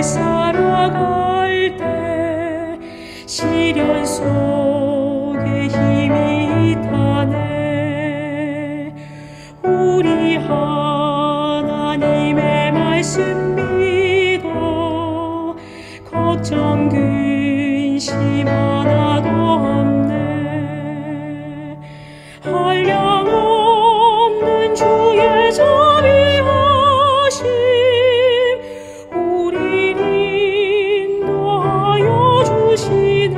살아갈 때 시련 속에 힘이 타네. 우리 하나님의 말씀 믿어 걱정 근심 하나도 없네. 한량없는 주의 자비하심 우리를 인도하여 주시네.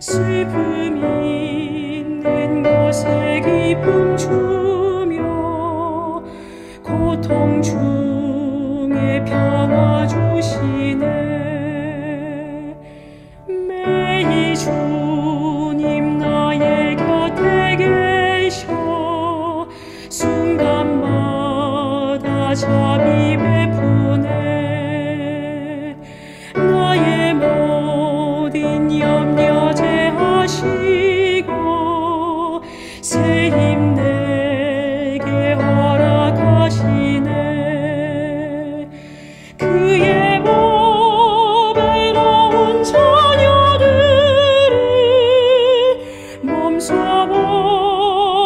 슬픔 있는 곳에 기쁨 주며 고통 중에 평화 주시네. 매일 주님 나의 곁에 계셔 순간마다 자비 베푸네. 나의 모든 염려 제하시고 새 힘 내게 허락하시네. 그의 보배로운 자녀들을 몸소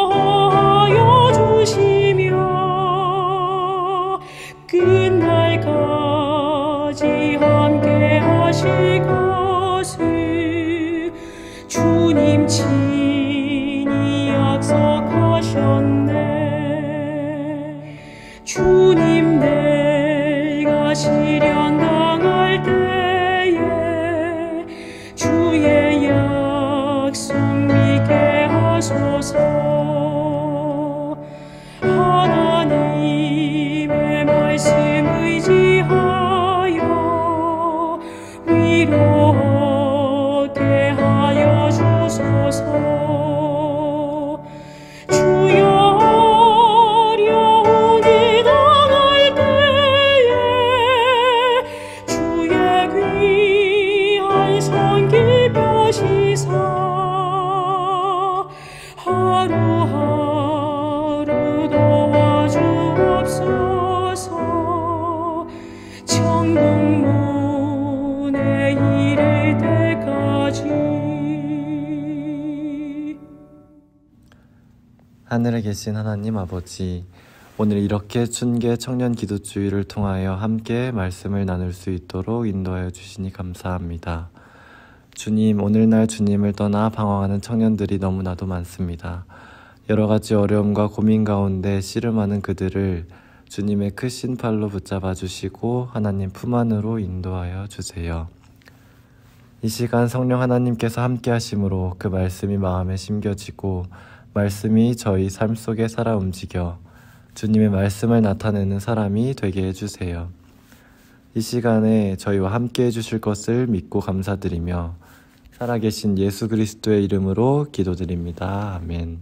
보호하여 주시며 끝날까지 함께 하실 것을 주님 친히 약속하셨네. 주님 내가 시련 당할 때에 주의 약속 믿게 하소서. 하나님의 말씀 의지하여 위로 얻게 하여 주소서. 주여 어려운 일 당할 때에 주의 귀한 손길 펴시사 하루하루 도와주옵소서. 천국 문에 이를 때까지. 하늘에 계신 하나님 아버지, 오늘 이렇게 춘계 청년 기도주의를 통하여 함께 말씀을 나눌 수 있도록 인도하여 주시니 감사합니다. 주님, 오늘날 주님을 떠나 방황하는 청년들이 너무나도 많습니다. 여러 가지 어려움과 고민 가운데 씨름하는 그들을 주님의 크신 팔로 붙잡아 주시고 하나님 품 안으로 인도하여 주세요. 이 시간 성령 하나님께서 함께 하심으로 그 말씀이 마음에 심겨지고 말씀이 저희 삶 속에 살아 움직여 주님의 말씀을 나타내는 사람이 되게 해주세요. 이 시간에 저희와 함께 해주실 것을 믿고 감사드리며 살아계신 예수 그리스도의 이름으로 기도드립니다. 아멘.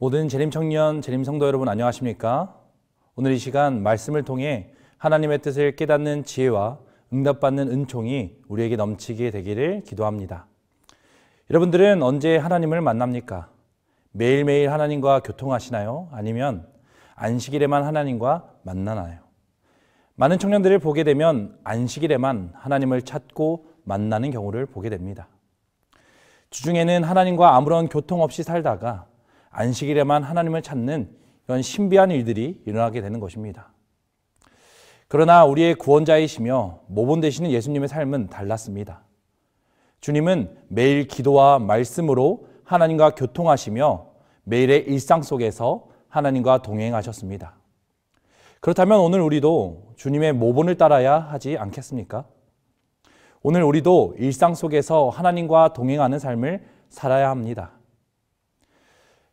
모든 재림청년, 재림성도 여러분 안녕하십니까? 오늘 이 시간 말씀을 통해 하나님의 뜻을 깨닫는 지혜와 응답받는 은총이 우리에게 넘치게 되기를 기도합니다. 여러분들은 언제 하나님을 만납니까? 매일매일 하나님과 교통하시나요? 아니면 안식일에만 하나님과 만나나요? 많은 청년들을 보게 되면 안식일에만 하나님을 찾고 만나는 경우를 보게 됩니다. 주중에는 하나님과 아무런 교통 없이 살다가 안식일에만 하나님을 찾는 이런 신비한 일들이 일어나게 되는 것입니다. 그러나 우리의 구원자이시며 모본 되시는 예수님의 삶은 달랐습니다. 주님은 매일 기도와 말씀으로 하나님과 교통하시며 매일의 일상 속에서 하나님과 동행하셨습니다. 그렇다면 오늘 우리도 주님의 모본을 따라야 하지 않겠습니까? 오늘 우리도 일상 속에서 하나님과 동행하는 삶을 살아야 합니다.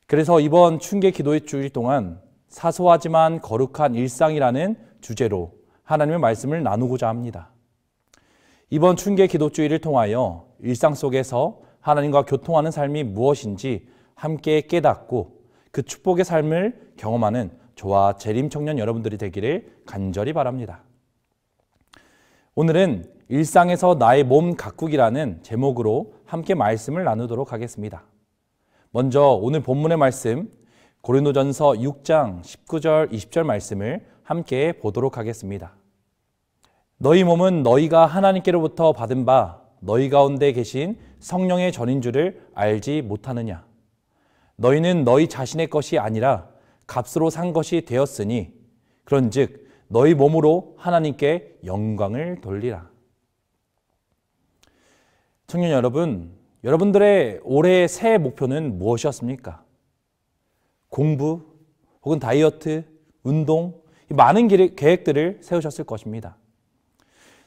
그래서 이번 춘계 기도의 주일 동안 사소하지만 거룩한 일상이라는 주제로 하나님의 말씀을 나누고자 합니다. 이번 춘계 기도주일을 통하여 일상 속에서 하나님과 교통하는 삶이 무엇인지 함께 깨닫고 그 축복의 삶을 경험하는 저와 재림 청년 여러분들이 되기를 간절히 바랍니다. 오늘은 일상에서 나의 몸 가꾸기라는 제목으로 함께 말씀을 나누도록 하겠습니다. 먼저 오늘 본문의 말씀 고린도전서 6장 19절 20절 말씀을 함께 보도록 하겠습니다. 너희 몸은 너희가 하나님께로부터 받은 바 너희 가운데 계신 성령의 전인 줄을 알지 못하느냐. 너희는 너희 자신의 것이 아니라 값으로 산 것이 되었으니 그런즉 너희 몸으로 하나님께 영광을 돌리라. 청년 여러분, 여러분들의 올해 새해 목표는 무엇이었습니까? 공부 혹은 다이어트, 운동, 많은 계획들을 세우셨을 것입니다.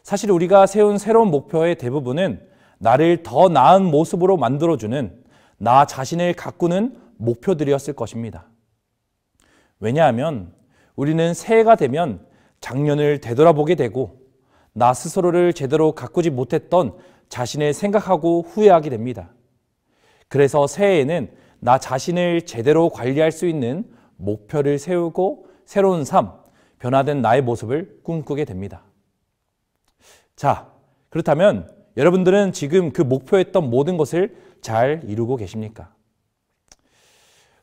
사실 우리가 세운 새로운 목표의 대부분은 나를 더 나은 모습으로 만들어주는 나 자신을 가꾸는 목표들이었을 것입니다. 왜냐하면 우리는 새해가 되면 작년을 되돌아보게 되고 나 스스로를 제대로 가꾸지 못했던 자신을 생각하고 후회하게 됩니다. 그래서 새해에는 나 자신을 제대로 관리할 수 있는 목표를 세우고 새로운 삶, 변화된 나의 모습을 꿈꾸게 됩니다. 자, 그렇다면 여러분들은 지금 그 목표했던 모든 것을 잘 이루고 계십니까?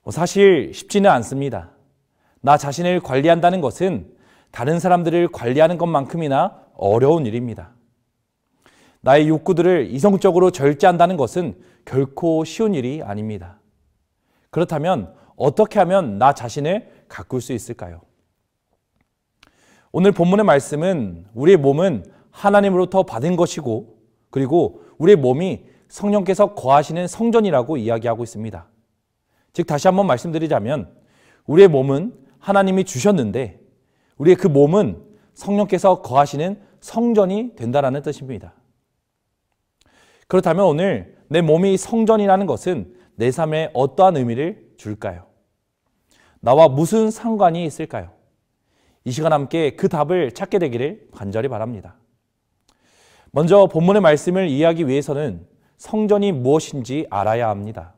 사실 쉽지는 않습니다. 나 자신을 관리한다는 것은 다른 사람들을 관리하는 것만큼이나 어려운 일입니다. 나의 욕구들을 이성적으로 절제한다는 것은 결코 쉬운 일이 아닙니다. 그렇다면 어떻게 하면 나 자신을 가꿀 수 있을까요? 오늘 본문의 말씀은 우리의 몸은 하나님으로부터 받은 것이고 그리고 우리의 몸이 성령께서 거하시는 성전이라고 이야기하고 있습니다. 즉 다시 한번 말씀드리자면 우리의 몸은 하나님이 주셨는데 우리의 그 몸은 성령께서 거하시는 성전이 된다는 뜻입니다. 그렇다면 오늘 내 몸이 성전이라는 것은 내 삶에 어떠한 의미를 줄까요? 나와 무슨 상관이 있을까요? 이 시간 함께 그 답을 찾게 되기를 간절히 바랍니다. 먼저 본문의 말씀을 이해하기 위해서는 성전이 무엇인지 알아야 합니다.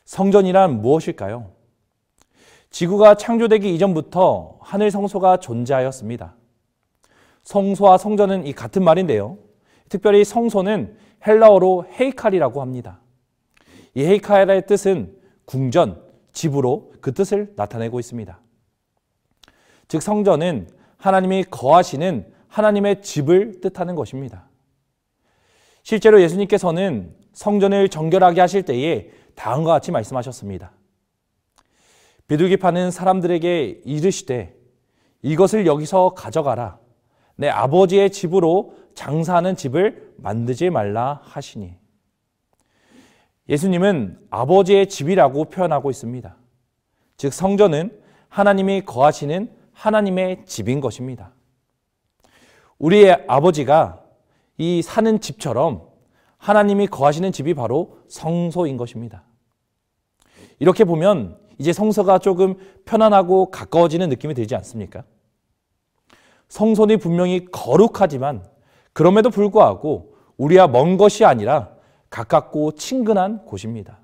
성전이란 무엇일까요? 지구가 창조되기 이전부터 하늘 성소가 존재하였습니다. 성소와 성전은 이 같은 말인데요. 특별히 성소는 헬라어로 헤이칼이라고 합니다. 이 헤이칼의 뜻은 궁전, 집으로 그 뜻을 나타내고 있습니다. 즉 성전은 하나님이 거하시는 하나님의 집을 뜻하는 것입니다. 실제로 예수님께서는 성전을 정결하게 하실 때에 다음과 같이 말씀하셨습니다. 비둘기 파는 사람들에게 이르시되 이것을 여기서 가져가라. 내 아버지의 집으로 장사하는 집을 만들지 말라 하시니. 예수님은 아버지의 집이라고 표현하고 있습니다. 즉 성전은 하나님이 거하시는 하나님의 집인 것입니다. 우리의 아버지가 이 사는 집처럼 하나님이 거하시는 집이 바로 성소인 것입니다. 이렇게 보면 이제 성소가 조금 편안하고 가까워지는 느낌이 들지 않습니까? 성소는 분명히 거룩하지만 그럼에도 불구하고 우리와 먼 것이 아니라 가깝고 친근한 곳입니다.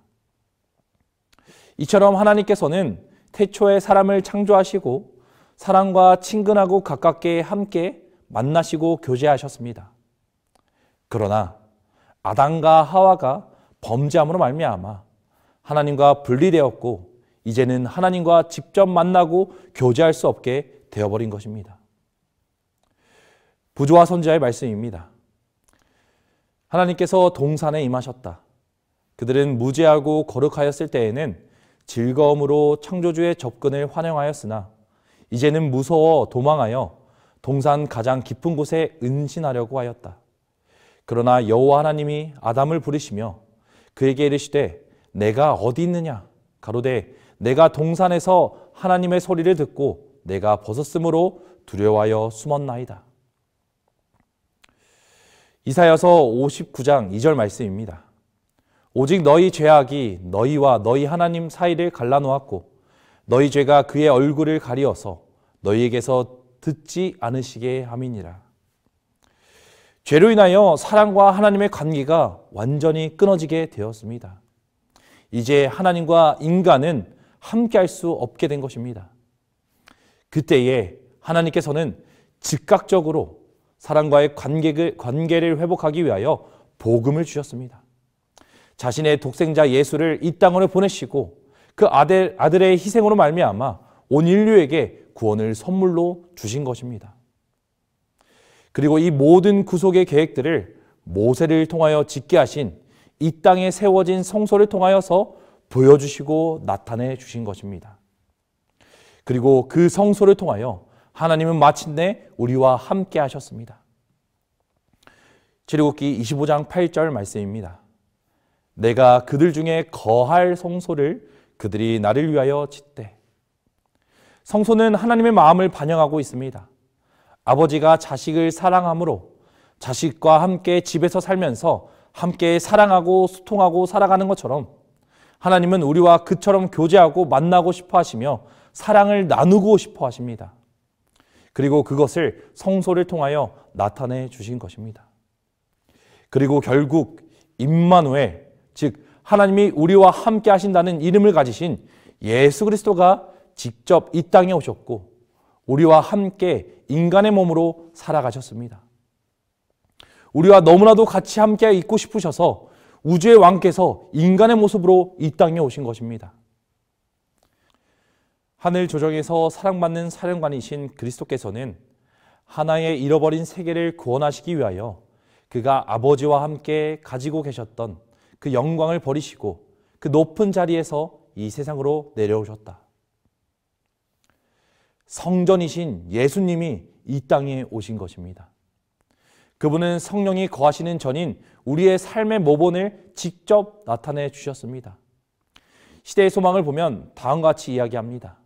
이처럼 하나님께서는 태초에 사람을 창조하시고 사람과 친근하고 가깝게 함께 만나시고 교제하셨습니다. 그러나 아담과 하와가 범죄함으로 말미암아 하나님과 분리되었고 이제는 하나님과 직접 만나고 교제할 수 없게 되어버린 것입니다. 부조와 선지자의 말씀입니다. 하나님께서 동산에 임하셨다. 그들은 무죄하고 거룩하였을 때에는 즐거움으로 창조주의 접근을 환영하였으나 이제는 무서워 도망하여 동산 가장 깊은 곳에 은신하려고 하였다. 그러나 여호와 하나님이 아담을 부르시며 그에게 이르시되 내가 어디 있느냐? 가로되 내가 동산에서 하나님의 소리를 듣고 내가 벗었으므로 두려워하여 숨었나이다. 이사야서 59장 2절 말씀입니다. 오직 너희 죄악이 너희와 너희 하나님 사이를 갈라놓았고 너희 죄가 그의 얼굴을 가리어서 너희에게서 듣지 않으시게 함이니라. 죄로 인하여 사람과 하나님의 관계가 완전히 끊어지게 되었습니다. 이제 하나님과 인간은 함께할 수 없게 된 것입니다. 그때에 하나님께서는 즉각적으로 사람과의 관계를 회복하기 위하여 복음을 주셨습니다. 자신의 독생자 예수를 이 땅으로 보내시고 그 아들의 희생으로 말미암아 온 인류에게 구원을 선물로 주신 것입니다. 그리고 이 모든 구속의 계획들을 모세를 통하여 짓게 하신 이 땅에 세워진 성소를 통하여서 보여주시고 나타내 주신 것입니다. 그리고 그 성소를 통하여 하나님은 마침내 우리와 함께 하셨습니다. 출애굽기 25장 8절 말씀입니다. 내가 그들 중에 거할 성소를 그들이 나를 위하여 짓되. 성소는 하나님의 마음을 반영하고 있습니다. 아버지가 자식을 사랑함으로 자식과 함께 집에서 살면서 함께 사랑하고 소통하고 살아가는 것처럼 하나님은 우리와 그처럼 교제하고 만나고 싶어 하시며 사랑을 나누고 싶어 하십니다. 그리고 그것을 성소를 통하여 나타내 주신 것입니다. 그리고 결국 임마누엘, 즉 하나님이 우리와 함께 하신다는 이름을 가지신 예수 그리스도가 직접 이 땅에 오셨고 우리와 함께 인간의 몸으로 살아가셨습니다. 우리와 너무나도 같이 함께 있고 싶으셔서 우주의 왕께서 인간의 모습으로 이 땅에 오신 것입니다. 하늘 조정에서 사랑받는 사령관이신 그리스도께서는 하나의 잃어버린 세계를 구원하시기 위하여 그가 아버지와 함께 가지고 계셨던 그 영광을 버리시고 그 높은 자리에서 이 세상으로 내려오셨다. 성전이신 예수님이 이 땅에 오신 것입니다. 그분은 성령이 거하시는 전인 우리의 삶의 모본을 직접 나타내 주셨습니다. 시대의 소망을 보면 다음과 같이 이야기합니다.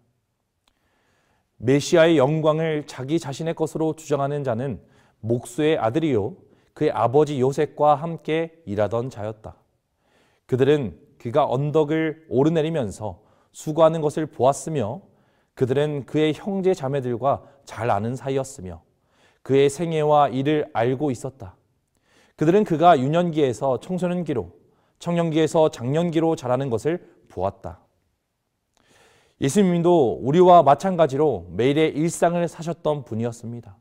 메시아의 영광을 자기 자신의 것으로 주장하는 자는 목수의 아들이요 그의 아버지 요셉과 함께 일하던 자였다. 그들은 그가 언덕을 오르내리면서 수고하는 것을 보았으며 그들은 그의 형제 자매들과 잘 아는 사이였으며 그의 생애와 일을 알고 있었다. 그들은 그가 유년기에서 청소년기로, 청년기에서 장년기로 자라는 것을 보았다. 예수님도 우리와 마찬가지로 매일의 일상을 사셨던 분이었습니다.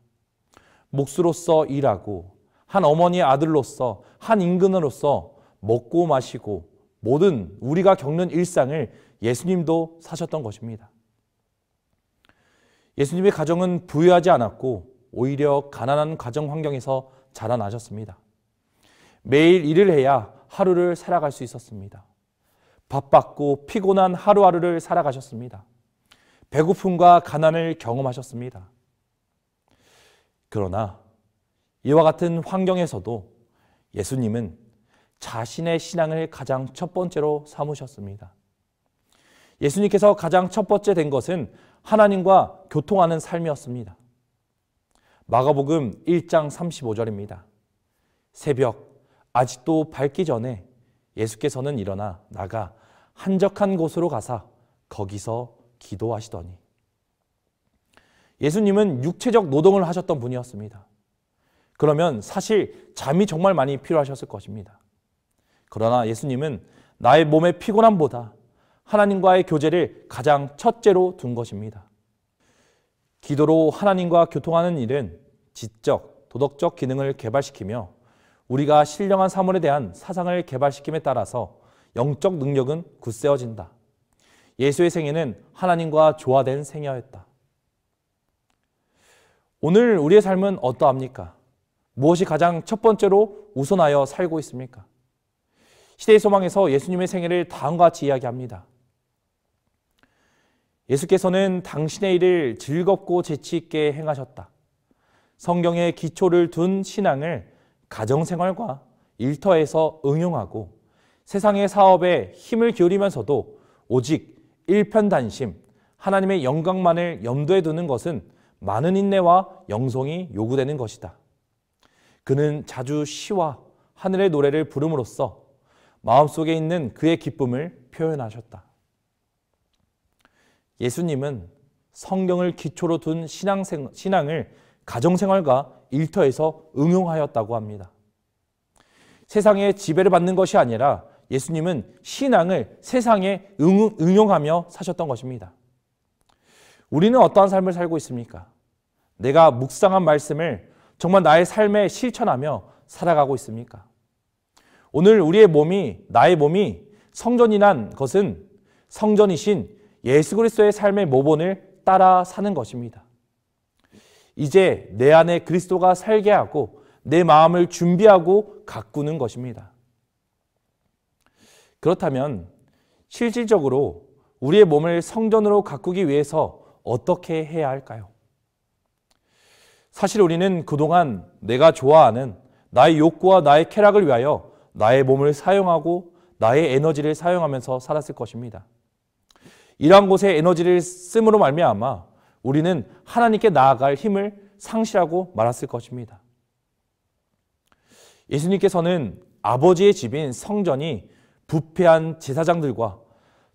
목수로서 일하고 한 어머니의 아들로서 한 임금으로서 먹고 마시고 모든 우리가 겪는 일상을 예수님도 사셨던 것입니다. 예수님의 가정은 부유하지 않았고 오히려 가난한 가정 환경에서 자라나셨습니다. 매일 일을 해야 하루를 살아갈 수 있었습니다. 바빴고 피곤한 하루하루를 살아가셨습니다. 배고픔과 가난을 경험하셨습니다. 그러나 이와 같은 환경에서도 예수님은 자신의 신앙을 가장 첫 번째로 삼으셨습니다. 예수님께서 가장 첫 번째 된 것은 하나님과 교통하는 삶이었습니다. 마가복음 1장 35절입니다. 새벽 아직도 밝기 전에 예수께서는 일어나 나가 한적한 곳으로 가사 거기서 기도하시더니. 예수님은 육체적 노동을 하셨던 분이었습니다. 그러면 사실 잠이 정말 많이 필요하셨을 것입니다. 그러나 예수님은 나의 몸의 피곤함보다 하나님과의 교제를 가장 첫째로 둔 것입니다. 기도로 하나님과 교통하는 일은 지적, 도덕적 기능을 개발시키며 우리가 신령한 사물에 대한 사상을 개발시킴에 따라서 영적 능력은 굳세어진다. 예수의 생애는 하나님과 조화된 생애였다. 오늘 우리의 삶은 어떠합니까? 무엇이 가장 첫 번째로 우선하여 살고 있습니까? 시대의 소망에서 예수님의 생애를 다음과 같이 이야기합니다. 예수께서는 당신의 일을 즐겁고 재치 있게 행하셨다. 성경에 기초를 둔 신앙을 가정생활과 일터에서 응용하고 세상의 사업에 힘을 기울이면서도 오직 일편단심, 하나님의 영광만을 염두에 두는 것은 많은 인내와 영성이 요구되는 것이다. 그는 자주 시와 하늘의 노래를 부름으로써 마음속에 있는 그의 기쁨을 표현하셨다. 예수님은 성경을 기초로 둔 신앙을 가정생활과 일터에서 응용하였다고 합니다. 세상의 지배를 받는 것이 아니라 예수님은 신앙을 세상에 응용하며 사셨던 것입니다. 우리는 어떠한 삶을 살고 있습니까? 내가 묵상한 말씀을 정말 나의 삶에 실천하며 살아가고 있습니까? 오늘 우리의 몸이, 나의 몸이 성전이란 것은 성전이신 예수 그리스도의 삶의 모본을 따라 사는 것입니다. 이제 내 안에 그리스도가 살게 하고 내 마음을 준비하고 가꾸는 것입니다. 그렇다면 실질적으로 우리의 몸을 성전으로 가꾸기 위해서 어떻게 해야 할까요? 사실 우리는 그동안 내가 좋아하는 나의 욕구와 나의 쾌락을 위하여 나의 몸을 사용하고 나의 에너지를 사용하면서 살았을 것입니다. 이러한 곳에 에너지를 씀으로 말미암아 우리는 하나님께 나아갈 힘을 상실하고 말았을 것입니다. 예수님께서는 아버지의 집인 성전이 부패한 제사장들과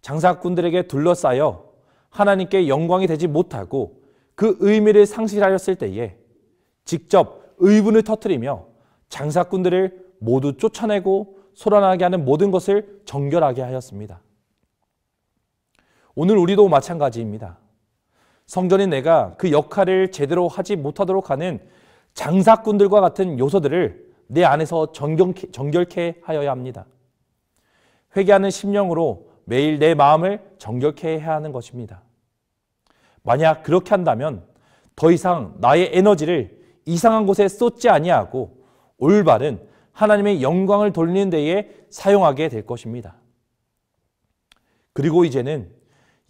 장사꾼들에게 둘러싸여 하나님께 영광이 되지 못하고 그 의미를 상실하였을 때에 직접 의분을 터뜨리며 장사꾼들을 모두 쫓아내고 소란하게 하는 모든 것을 정결하게 하였습니다. 오늘 우리도 마찬가지입니다. 성전인 내가 그 역할을 제대로 하지 못하도록 하는 장사꾼들과 같은 요소들을 내 안에서 정결케 하여야 합니다. 회개하는 심령으로 매일 내 마음을 정결케 해야 하는 것입니다. 만약 그렇게 한다면 더 이상 나의 에너지를 이상한 곳에 쏟지 아니하고 올바른 하나님의 영광을 돌리는 데에 사용하게 될 것입니다. 그리고 이제는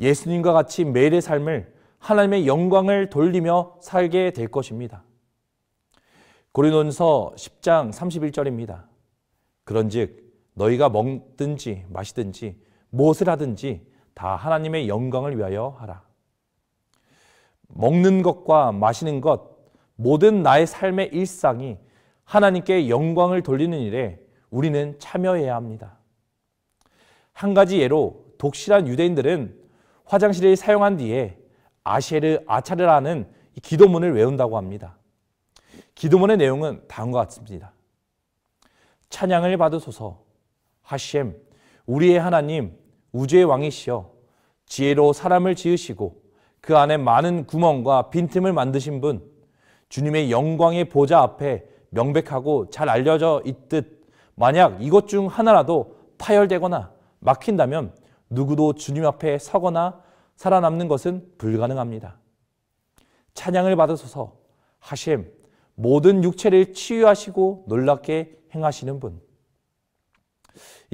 예수님과 같이 매일의 삶을 하나님의 영광을 돌리며 살게 될 것입니다. 고린도전서 10장 31절입니다. 그런즉 너희가 먹든지 마시든지 무엇을 하든지 다 하나님의 영광을 위하여 하라. 먹는 것과 마시는 것, 모든 나의 삶의 일상이 하나님께 영광을 돌리는 일에 우리는 참여해야 합니다. 한 가지 예로 독실한 유대인들은 화장실을 사용한 뒤에 아셰르 아차르라는 기도문을 외운다고 합니다. 기도문의 내용은 다음과 같습니다. 찬양을 받으소서. 하셴, 우리의 하나님, 우주의 왕이시여, 지혜로 사람을 지으시고 그 안에 많은 구멍과 빈틈을 만드신 분, 주님의 영광의 보좌 앞에 명백하고 잘 알려져 있듯 만약 이것 중 하나라도 파열되거나 막힌다면 누구도 주님 앞에 서거나 살아남는 것은 불가능합니다. 찬양을 받으소서. 하셴, 모든 육체를 치유하시고 놀랍게 행하시는 분.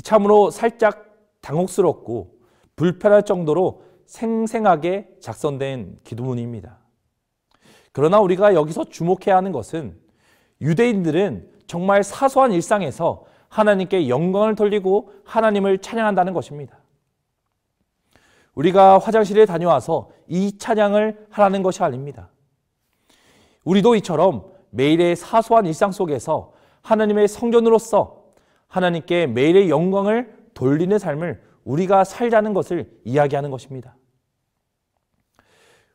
참으로 살짝 당혹스럽고 불편할 정도로 생생하게 작성된 기도문입니다. 그러나 우리가 여기서 주목해야 하는 것은 유대인들은 정말 사소한 일상에서 하나님께 영광을 돌리고 하나님을 찬양한다는 것입니다. 우리가 화장실에 다녀와서 이 찬양을 하라는 것이 아닙니다. 우리도 이처럼 매일의 사소한 일상 속에서 하나님의 성전으로서 하나님께 매일의 영광을 돌리는 삶을 우리가 살자는 것을 이야기하는 것입니다.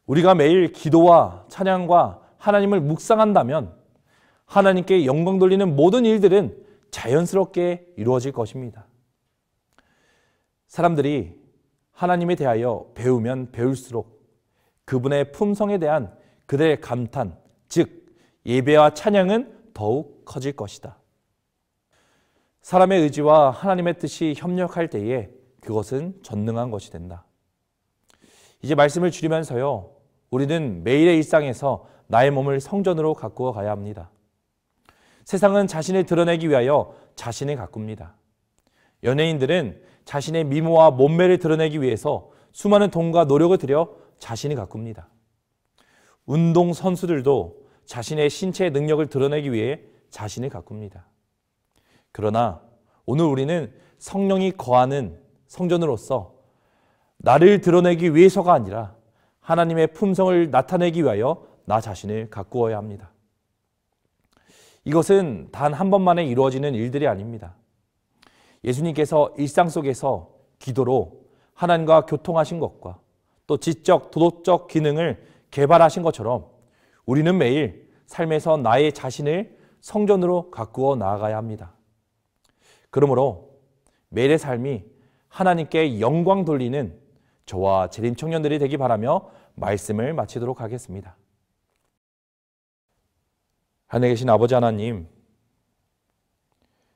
우리가 매일 기도와 찬양과 하나님을 묵상한다면 하나님께 영광 돌리는 모든 일들은 자연스럽게 이루어질 것입니다. 사람들이 하나님에 대하여 배우면 배울수록 그분의 품성에 대한 그들의 감탄, 즉 예배와 찬양은 더욱 커질 것이다. 사람의 의지와 하나님의 뜻이 협력할 때에 그것은 전능한 것이 된다. 이제 말씀을 줄이면서요, 우리는 매일의 일상에서 나의 몸을 성전으로 가꾸어 가야 합니다. 세상은 자신을 드러내기 위하여 자신을 가꿉니다. 연예인들은 자신의 미모와 몸매를 드러내기 위해서 수많은 돈과 노력을 들여 자신을 가꿉니다. 운동 선수들도 자신의 신체의 능력을 드러내기 위해 자신을 가꿉니다. 그러나 오늘 우리는 성령이 거하는 성전으로서 나를 드러내기 위해서가 아니라 하나님의 품성을 나타내기 위하여 나 자신을 가꾸어야 합니다. 이것은 단 한 번만에 이루어지는 일들이 아닙니다. 예수님께서 일상 속에서 기도로 하나님과 교통하신 것과 또 지적, 도덕적 기능을 개발하신 것처럼 우리는 매일 삶에서 나의 자신을 성전으로 가꾸어 나아가야 합니다. 그러므로 매일의 삶이 하나님께 영광 돌리는 저와 재림 청년들이 되기 바라며 말씀을 마치도록 하겠습니다. 하늘에 계신 아버지 하나님,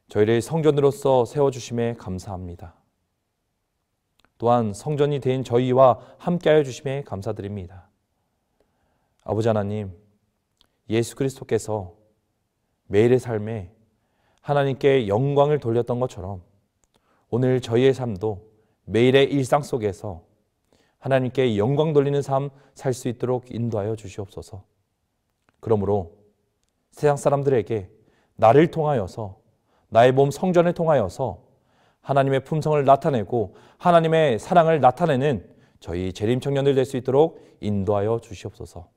저희를 성전으로서 세워주심에 감사합니다. 또한 성전이 된 저희와 함께하여 주심에 감사드립니다. 아버지 하나님, 예수 그리스도께서 매일의 삶에 하나님께 영광을 돌렸던 것처럼 오늘 저희의 삶도 매일의 일상 속에서 하나님께 영광 돌리는 삶 살 수 있도록 인도하여 주시옵소서. 그러므로 세상 사람들에게 나를 통하여서, 나의 몸 성전을 통하여서 하나님의 품성을 나타내고 하나님의 사랑을 나타내는 저희 재림 청년들 될 수 있도록 인도하여 주시옵소서.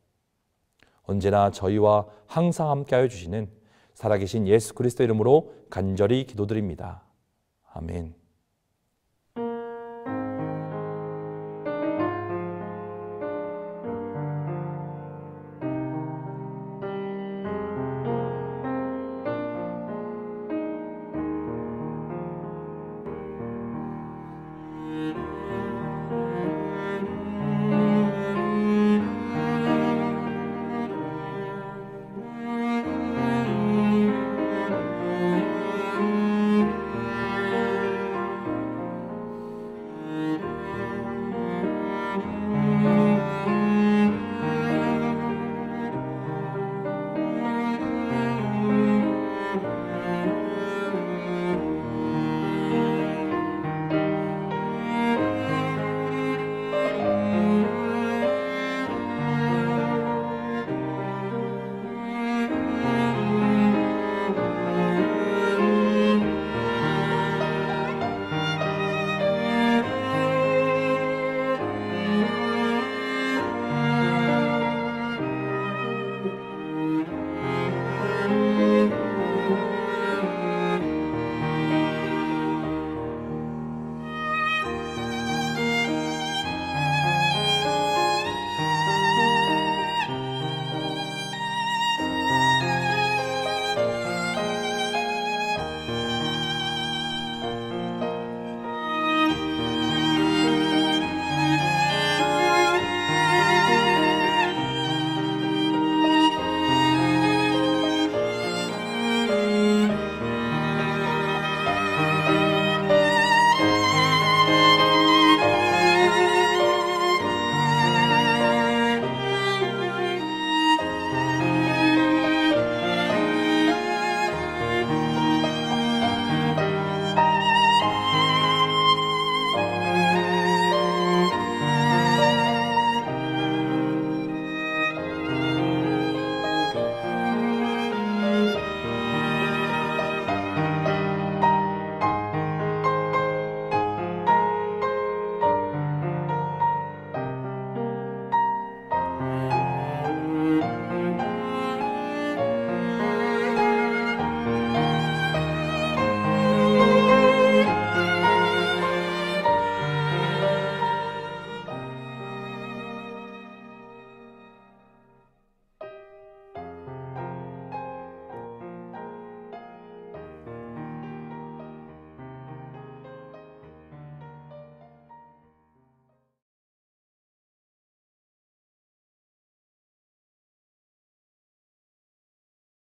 언제나 저희와 항상 함께하여 주시는 살아계신 예수 그리스도 이름으로 간절히 기도드립니다. 아멘.